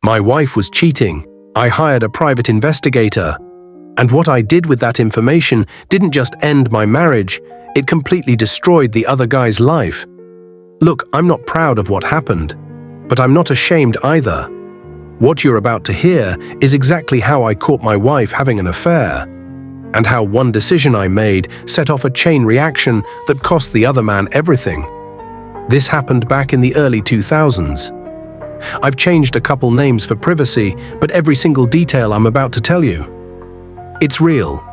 My wife was cheating. I hired a private investigator. And what I did with that information didn't just end my marriage, it completely destroyed the other guy's life. Look, I'm not proud of what happened, but I'm not ashamed either. What you're about to hear is exactly how I caught my wife having an affair, and how one decision I made set off a chain reaction that cost the other man everything. This happened back in the early 2000s. I've changed a couple names for privacy, but every single detail I'm about to tell you, it's real.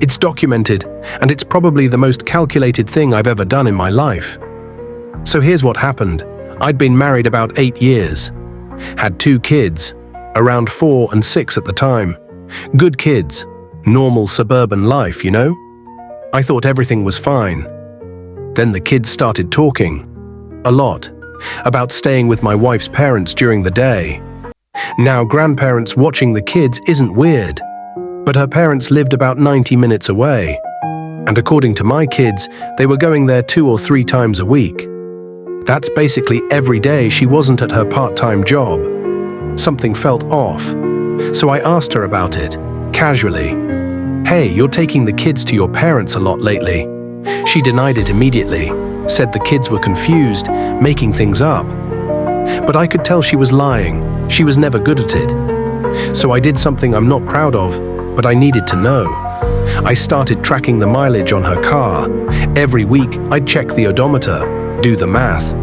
It's documented, and it's probably the most calculated thing I've ever done in my life. So here's what happened. I'd been married about 8 years. Had 2 kids, around 4 and 6 at the time. Good kids, normal suburban life, you know? I thought everything was fine. Then the kids started talking, a lot, about staying with my wife's parents during the day. Now, grandparents watching the kids isn't weird, but her parents lived about 90 minutes away. And according to my kids, they were going there 2 or 3 times a week. That's basically every day she wasn't at her part-time job. Something felt off. So I asked her about it, casually. Hey, you're taking the kids to your parents a lot lately. She denied it immediately, said the kids were confused, making things up. But I could tell she was lying. She was never good at it. So I did something I'm not proud of, but I needed to know. I started tracking the mileage on her car. Every week, I'd check the odometer, do the math.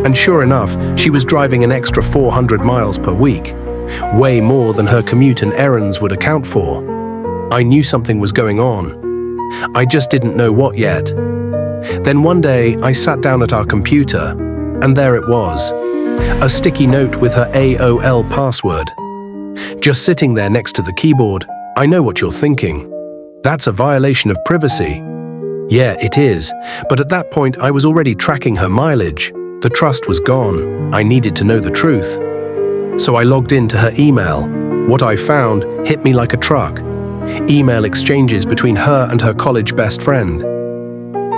And sure enough, she was driving an extra 400 miles per week, way more than her commute and errands would account for. I knew something was going on. I just didn't know what yet. Then one day, I sat down at our computer, and there it was, a sticky note with her AOL password. Just sitting there next to the keyboard. I know what you're thinking. That's a violation of privacy. Yeah, it is, but at that point I was already tracking her mileage. The trust was gone. I needed to know the truth. So I logged into her email. What I found hit me like a truck. Email exchanges between her and her college best friend.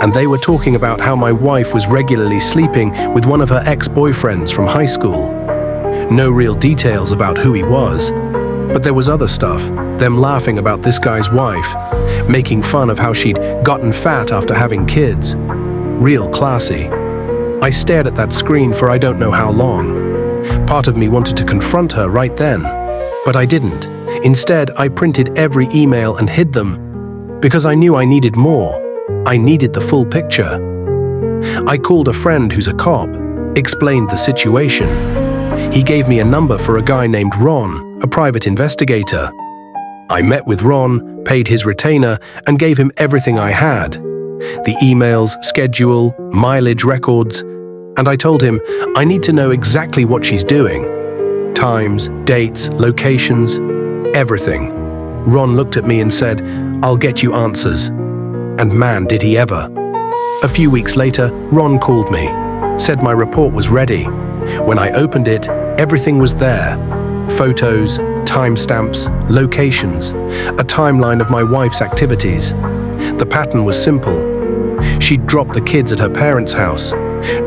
And they were talking about how my wife was regularly sleeping with one of her ex-boyfriends from high school. No real details about who he was, but there was other stuff. Them laughing about this guy's wife, making fun of how she'd gotten fat after having kids. Real classy. I stared at that screen for I don't know how long. Part of me wanted to confront her right then, but I didn't. Instead, I printed every email and hid them, because I knew I needed more. I needed the full picture. I called a friend who's a cop, explained the situation. He gave me a number for a guy named Ron, a private investigator. I met with Ron, paid his retainer, and gave him everything I had. The emails, schedule, mileage records, and I told him, I need to know exactly what she's doing. Times, dates, locations, everything. Ron looked at me and said, I'll get you answers. And man, did he ever. A few weeks later, Ron called me, said my report was ready. When I opened it, everything was there. Photos, timestamps, locations, a timeline of my wife's activities. The pattern was simple. She'd drop the kids at her parents' house,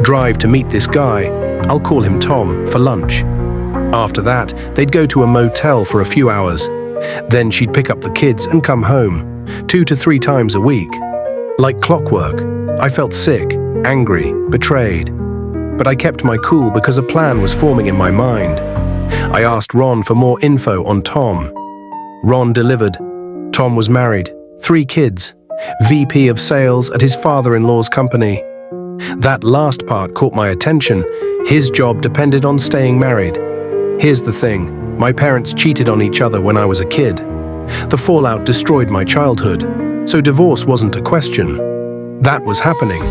drive to meet this guy, I'll call him Tom, for lunch. After that, they'd go to a motel for a few hours. Then she'd pick up the kids and come home, 2 to 3 times a week. Like clockwork, I felt sick, angry, betrayed. But I kept my cool because a plan was forming in my mind. I asked Ron for more info on Tom. Ron delivered. Tom was married, 3 kids, VP of sales at his father-in-law's company. That last part caught my attention. His job depended on staying married. Here's the thing, my parents cheated on each other when I was a kid. The fallout destroyed my childhood, so divorce wasn't a question. That was happening.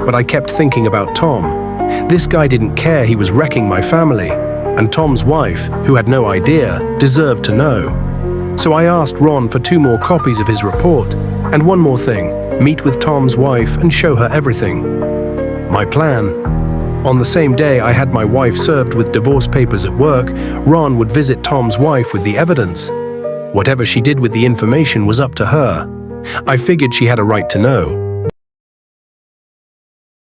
But I kept thinking about Tom. This guy didn't care he was wrecking my family, and Tom's wife, who had no idea, deserved to know. So I asked Ron for 2 more copies of his report, and one more thing, meet with Tom's wife and show her everything. My plan. On the same day I had my wife served with divorce papers at work, Ron would visit Tom's wife with the evidence. Whatever she did with the information was up to her. I figured she had a right to know.